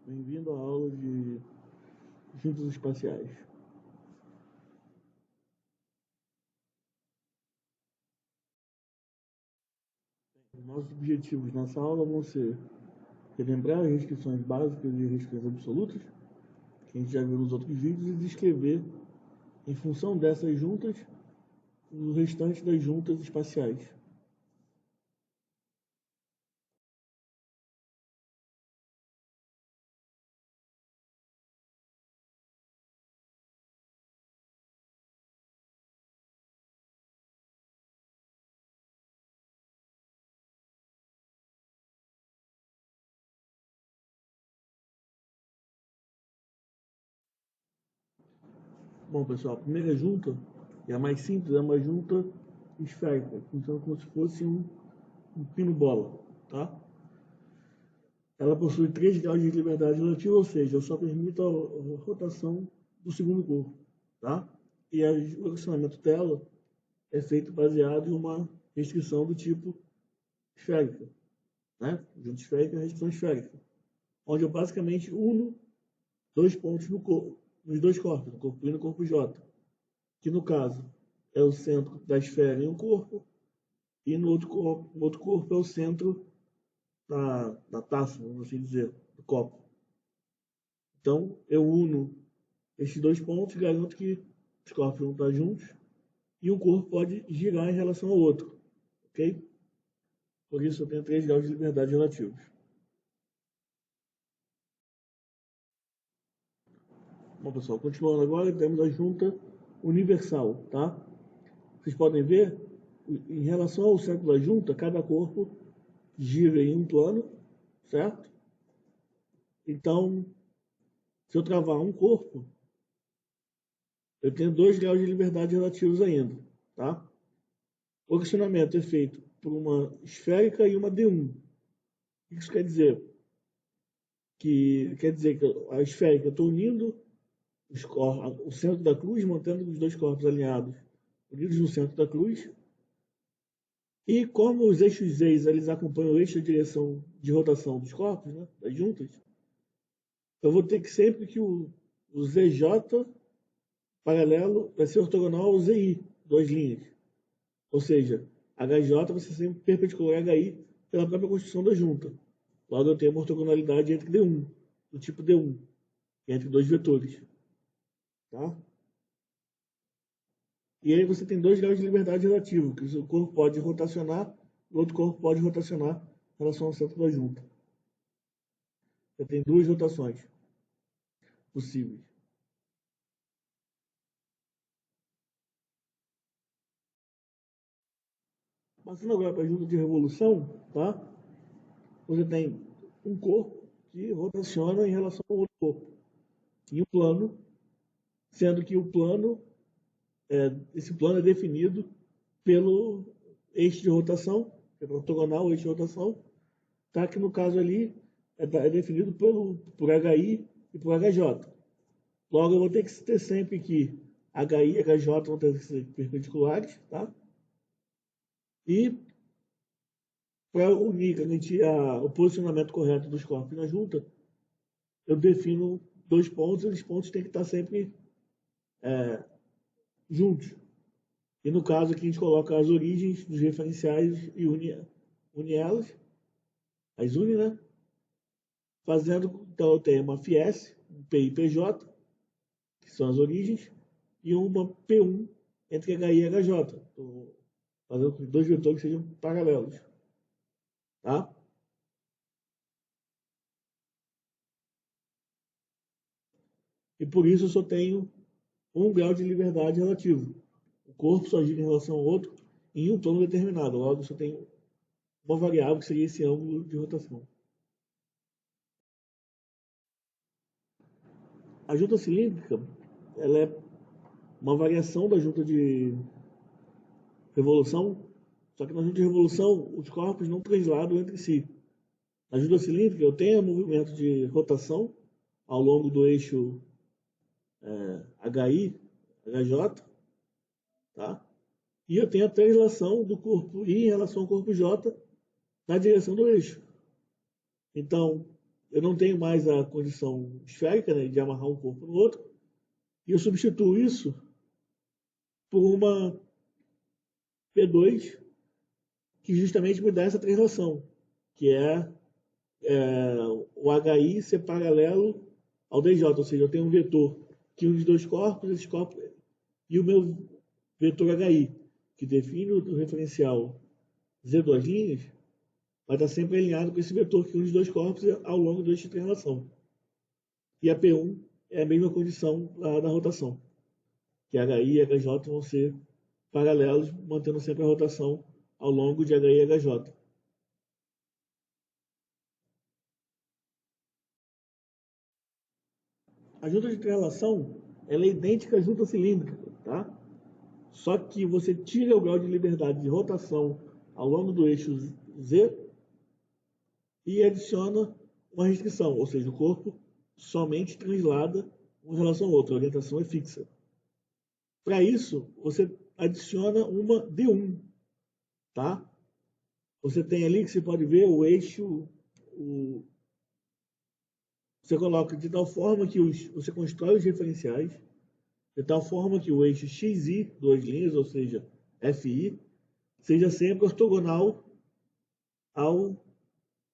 Bem-vindo à aula de juntas espaciais. Os nossos objetivos nessa aula vão ser relembrar as restrições básicas e restrições absolutas, que a gente já viu nos outros vídeos, e descrever, em função dessas juntas, o restante das juntas espaciais. Bom, pessoal, a primeira junta, e a mais simples, é uma junta esférica, funciona como se fosse um pino-bola, tá? Ela possui 3 graus de liberdade relativa, ou seja, só permite a rotação do segundo corpo, tá? E o relacionamento dela é feito baseado em uma restrição do tipo esférica, né? Junta esférica é restrição esférica, onde eu basicamente uno 2 pontos no corpo, nos 2 corpos, no corpo I e no corpo J, que no caso é o centro da esfera em um corpo, e no outro corpo é o centro da taça, vamos assim dizer, do copo. Então, eu uno esses 2 pontos e garanto que os corpos vão estar juntos e um corpo pode girar em relação ao outro, ok? Por isso eu tenho 3 graus de liberdade relativos. Bom, pessoal, continuando agora, temos a junta universal, tá? Vocês podem ver, em relação ao centro da junta, cada corpo gira em um plano, certo? Então, se eu travar um corpo, eu tenho 2 graus de liberdade relativos ainda, tá? O questionamento é feito por uma esférica e uma D1. O que isso quer dizer? Que quer dizer que a esférica, eu estou unindo o centro da cruz, mantendo os 2 corpos alinhados, unidos no centro da cruz. E como os eixos Z eles acompanham o eixo de direção de rotação dos corpos, né, das juntas, eu vou ter que sempre que o ZJ paralelo vai ser ortogonal ao ZI, 2 linhas. Ou seja, HJ vai ser sempre perpendicular a HI pela própria construção da junta. Logo eu tenho uma ortogonalidade entre D1, do tipo D1, entre 2 vetores. Tá? E aí você tem 2 graus de liberdade relativa, que o corpo pode rotacionar, o outro corpo pode rotacionar em relação ao centro da junta. Você tem 2 rotações possíveis. Passando agora para a junta de revolução, tá? Você tem um corpo que rotaciona em relação ao outro corpo, em um plano, sendo que esse plano é definido pelo eixo de rotação, que é ortogonal ao eixo de rotação, tá? Que no caso ali é definido por HI e por HJ. Logo, eu vou ter que ter sempre que HI e HJ vão ter que ser perpendiculares, tá? E para unir, garantir o posicionamento correto dos corpos na junta, eu defino 2 pontos, e os pontos têm que estar sempre juntos. E no caso aqui a gente coloca as origens dos referenciais e une elas, as une, né? Fazendo, então eu tenho uma FS, um P e PJ, que são as origens, e uma P1 entre HI e HJ. Estou fazendo com que 2 vetores sejam paralelos. Tá? E por isso eu só tenho 1 grau de liberdade relativo. O corpo só gira em relação ao outro em um plano determinado. Logo, eu só tenho uma variável que seria esse ângulo de rotação. A junta cilíndrica ela é uma variação da junta de revolução, só que na junta de revolução os corpos não transladam entre si. Na junta cilíndrica eu tenho movimento de rotação ao longo do eixo HI, HJ, tá? E eu tenho a translação do corpo I em relação ao corpo J na direção do eixo. Então, eu não tenho mais a condição esférica, né, de amarrar um corpo no outro, e eu substituo isso por uma P2 que justamente me dá essa translação, que é o HI ser paralelo ao DJ, ou seja, eu tenho um vetor que une os dois corpos, esses corpos, e o meu vetor HI, que define o referencial Z duas linhas, vai estar sempre alinhado com esse vetor que une os dois corpos ao longo do eixo de translação. E a P1 é a mesma condição da rotação, que HI e HJ vão ser paralelos, mantendo sempre a rotação ao longo de HI e HJ. A junta de translação ela é idêntica à junta cilíndrica, tá? Só que você tira o grau de liberdade de rotação ao longo do eixo Z e adiciona uma restrição, ou seja, o corpo somente translada uma relação ao outro, a orientação é fixa. Para isso, você adiciona uma D1, tá? Você tem ali que você pode ver o eixo, você coloca de tal forma que você constrói os referenciais, de tal forma que o eixo XY, duas linhas, ou seja, FI, seja sempre ortogonal ao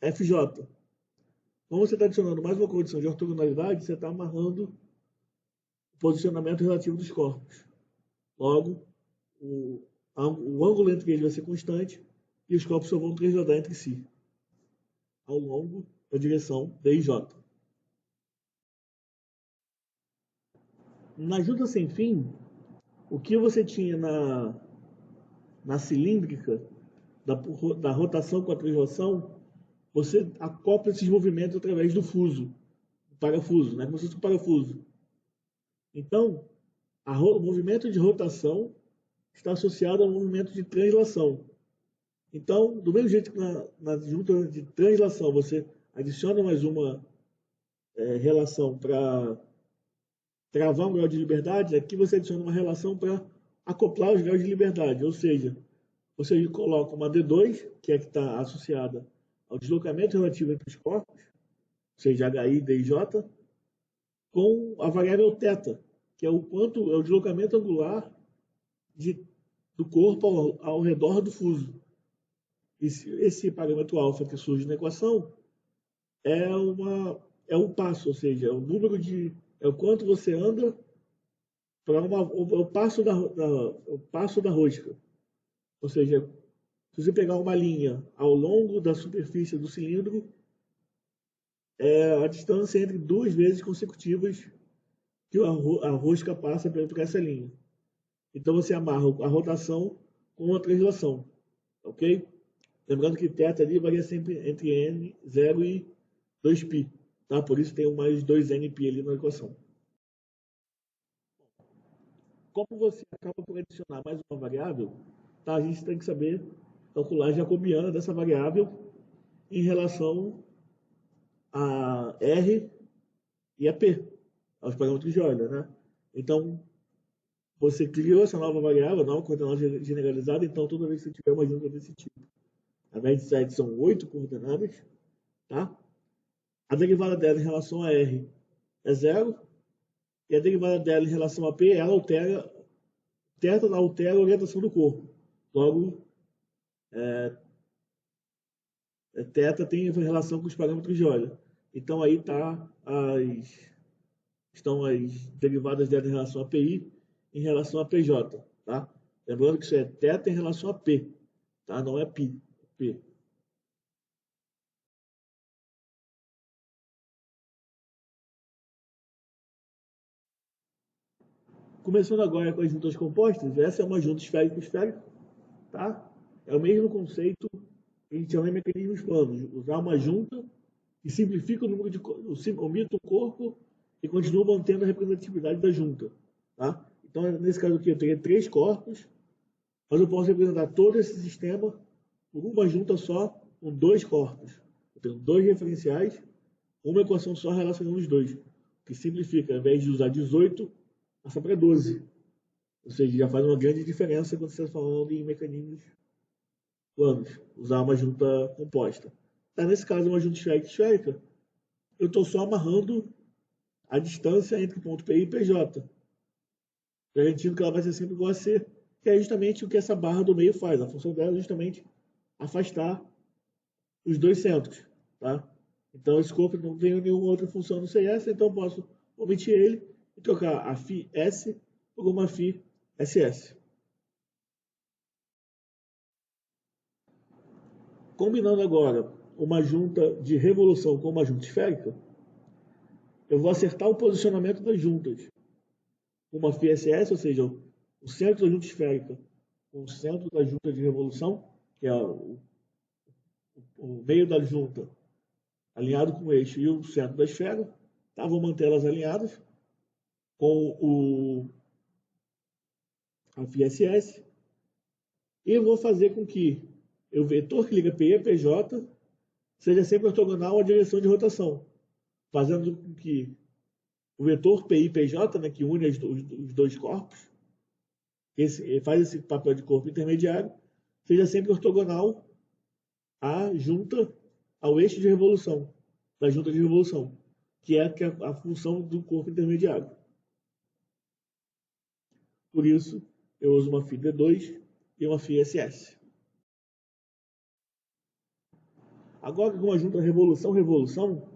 FJ. Como você está adicionando mais uma condição de ortogonalidade, você está amarrando o posicionamento relativo dos corpos. Logo, o ângulo entre eles vai ser constante e os corpos só vão transladar entre si ao longo da direção DIJ. Na junta sem fim, o que você tinha na cilíndrica da rotação com a translação, você acopla esses movimentos através do fuso, do parafuso, né? Como se fosse um parafuso. Então, o movimento de rotação está associado ao movimento de translação. Então, do mesmo jeito que na junta de translação você adiciona mais uma relação para travar um grau de liberdade, aqui você adiciona uma relação para acoplar os graus de liberdade, ou seja, você coloca uma D2, que é que está associada ao deslocamento relativo entre os corpos, ou seja, HI e DIJ, com a variável θ, que é o deslocamento angular do corpo ao redor do fuso. Esse parâmetro alfa que surge na equação é o passo, ou seja, é o quanto você anda para o passo da rosca. Ou seja, se você pegar uma linha ao longo da superfície do cilindro, é a distância entre duas vezes consecutivas que a rosca passa por essa linha. Então você amarra a rotação com a translação, ok? Lembrando que θ ali varia sempre entre n, 0 e 2π, tá? Por isso tem o mais 2nπ ali na equação. Como você acaba por adicionar mais uma variável, tá? A gente tem que saber calcular a jacobiana dessa variável em relação a R e a P, aos parâmetros de Euler, né? Então, você criou essa nova variável, nova coordenada generalizada, então toda vez que você tiver uma junta desse tipo, ao invés de 7 são 8 coordenadas, tá? A derivada dela em relação a R é 0, e a derivada dela em relação a P, ela altera a orientação do corpo. Logo, θ tem relação com os parâmetros de Euler. Então aí estão as derivadas dela em relação a PI em relação a PJ, tá? Lembrando que isso é θ em relação a P, tá? Não é π, P. Começando agora com as juntas compostas, essa é uma junta esférico-esférico, tá? É o mesmo conceito que a gente chama de mecanismos planos. Usar uma junta que simplifica o número omite o corpo e continua mantendo a representatividade da junta, tá? Então, nesse caso aqui, eu teria 3 corpos, mas eu posso representar todo esse sistema por uma junta só com 2 corpos. Eu tenho 2 referenciais, uma equação só relacionando os dois, que simplifica, ao invés de usar 18, passa para 12. Ou seja, já faz uma grande diferença quando você está falando em mecanismos planos, usar uma junta composta. Tá, nesse caso, uma junta esférica, estou só amarrando a distância entre o ponto P e PJ, garantindo que ela vai ser sempre igual a C, que é justamente o que essa barra do meio faz. A função dela é justamente afastar os dois centros, tá? Então esse corpo não tem nenhuma outra função no CS, então eu posso omitir ele e trocar a φ S por uma φ SS. Combinando agora uma junta de revolução com uma junta esférica, eu vou acertar o posicionamento das juntas. Uma φ SS, ou seja, o centro da junta esférica com o centro da junta de revolução, que é o meio da junta alinhado com o eixo e o centro da esfera, tá? Vou manter elas alinhadas com a φ SS e vou fazer com que o vetor que liga P e PJ seja sempre ortogonal à direção de rotação, fazendo com que o vetor PI e PJ, né, que une os dois corpos, faz esse papel de corpo intermediário, seja sempre ortogonal à junta, ao eixo de revolução, da junta de revolução, que é a função do corpo intermediário. Por isso, eu uso uma φ D2 e uma φ SS. Agora, com a junta revolução-revolução,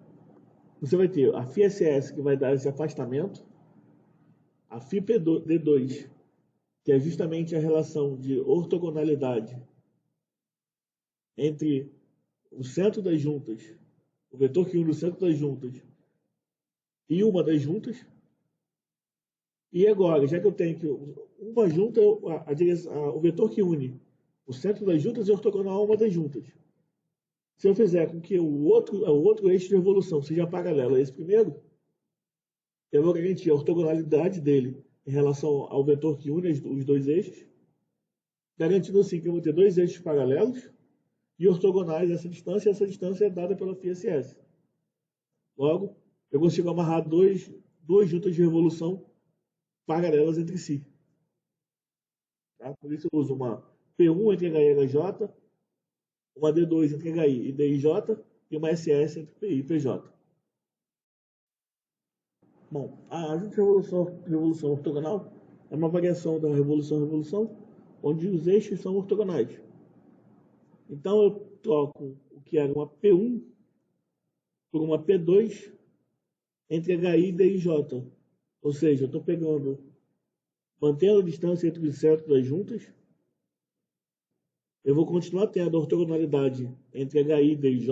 você vai ter a φ SS, que vai dar esse afastamento, a φ D2, que é justamente a relação de ortogonalidade entre o centro das juntas, o vetor que une o centro das juntas e uma das juntas. E agora, já que eu tenho que uma junta, o vetor que une o centro das juntas é ortogonal a uma das juntas. Se eu fizer com que o outro eixo de revolução seja paralelo a esse primeiro, eu vou garantir a ortogonalidade dele em relação ao vetor que une os dois eixos, garantindo assim que eu vou ter dois eixos paralelos e ortogonais a essa distância é dada pela φ SS. Logo, eu consigo amarrar duas juntas de revolução paralelas entre si. Tá? Por isso eu uso uma P1 entre HI e HJ, uma D2 entre HI e DIJ e uma SS entre PI e PJ. Bom, a junta de revolução ortogonal é uma variação da revolução-revolução, onde os eixos são ortogonais. Então eu troco o que era uma P1 por uma P2 entre HI e DIJ. Ou seja, eu estou mantendo a distância entre os centros das juntas. Eu vou continuar tendo a ortogonalidade entre HI e DIJ,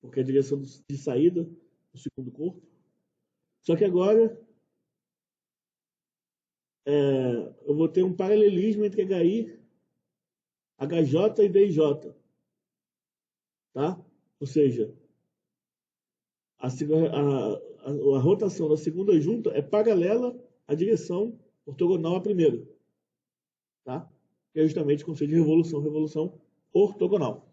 porque é a direção de saída do segundo corpo. Só que agora eu vou ter um paralelismo entre HI, HJ e DIJ. Tá? Ou seja, a rotação da segunda junta é paralela à direção ortogonal à primeira. Tá? Que é justamente o conceito de revolução ortogonal.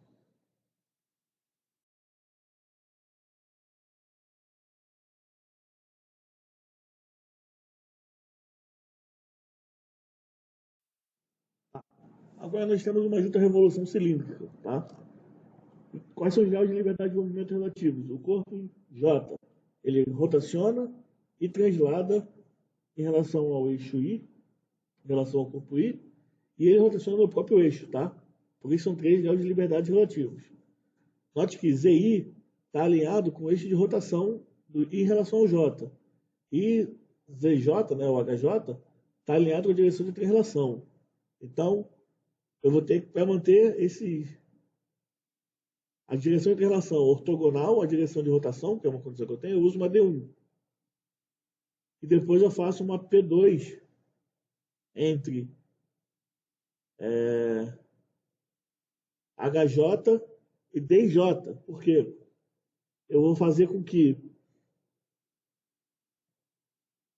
Agora nós temos uma junta revolução cilíndrica. Tá? Quais são os graus de liberdade de movimento relativos? O corpo J, ele rotaciona e translada em relação ao eixo I, em relação ao corpo I, e ele rotaciona no próprio eixo, tá? Por isso são 3 graus de liberdade relativos. Note que ZI está alinhado com o eixo de rotação em relação ao J. E ZJ, né, o HJ, está alinhado com a direção de translação. Então, eu vou ter que, para manter a direção de translação ortogonal à direção de rotação, que é uma condição que eu tenho, eu uso uma D1. E depois eu faço uma P2 entre HJ e DJ. Por quê? Eu vou fazer com que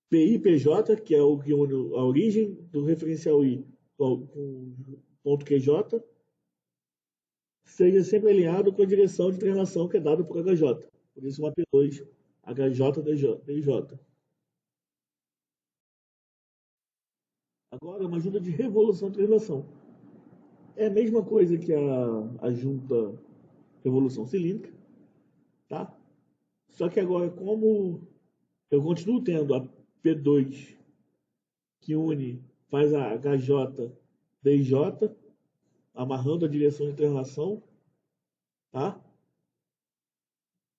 PI e PJ, que é o que une a origem do referencial I com o ponto QJ, seja sempre alinhado com a direção de translação que é dada por HJ. Por isso uma P2, HJ, DJ. Agora, uma junta de revolução-translação. É a mesma coisa que a junta revolução cilíndrica, tá? Só que agora, como eu continuo tendo a P2 que une, faz a HJ, DJ, amarrando a direção de translação, tá?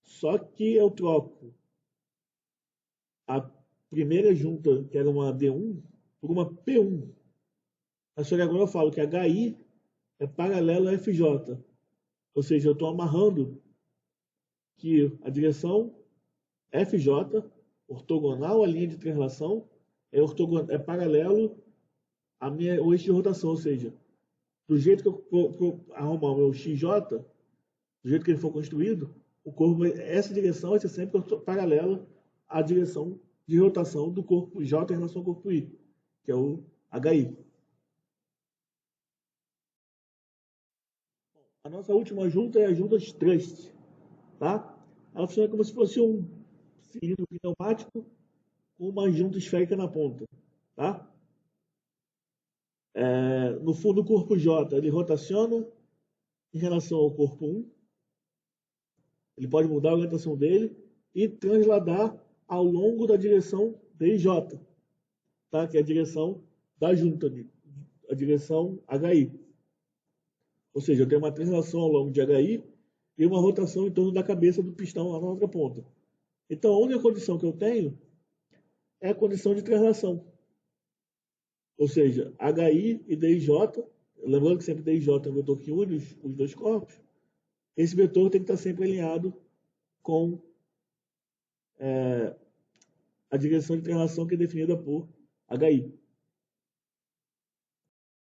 Só que eu troco a primeira junta, que era uma D1, por uma P1. Só que agora eu falo que HI é paralelo a FJ. Ou seja, eu estou amarrando que a direção FJ, ortogonal à linha de translação, é paralelo ao eixo de rotação. Ou seja, do jeito que eu arrumar o meu XJ, do jeito que ele for construído, o corpo, essa direção vai ser sempre paralela à direção de rotação do corpo J em relação ao corpo I, que é o HI. A nossa última junta é a junta thrust, tá? Ela funciona como se fosse um cilindro pneumático com uma junta esférica na ponta, tá? No fundo, o corpo J ele rotaciona em relação ao corpo 1, ele pode mudar a orientação dele e transladar ao longo da direção DJ, tá? Que é a direção da junta, a direção HI. Ou seja, eu tenho uma translação ao longo de HI e uma rotação em torno da cabeça do pistão lá na outra ponta. Então, a única condição que eu tenho é a condição de translação. Ou seja, HI e DIJ, lembrando que sempre DIJ é um vetor que une os dois corpos, esse vetor tem que estar sempre alinhado com a direção de translação que é definida por HI.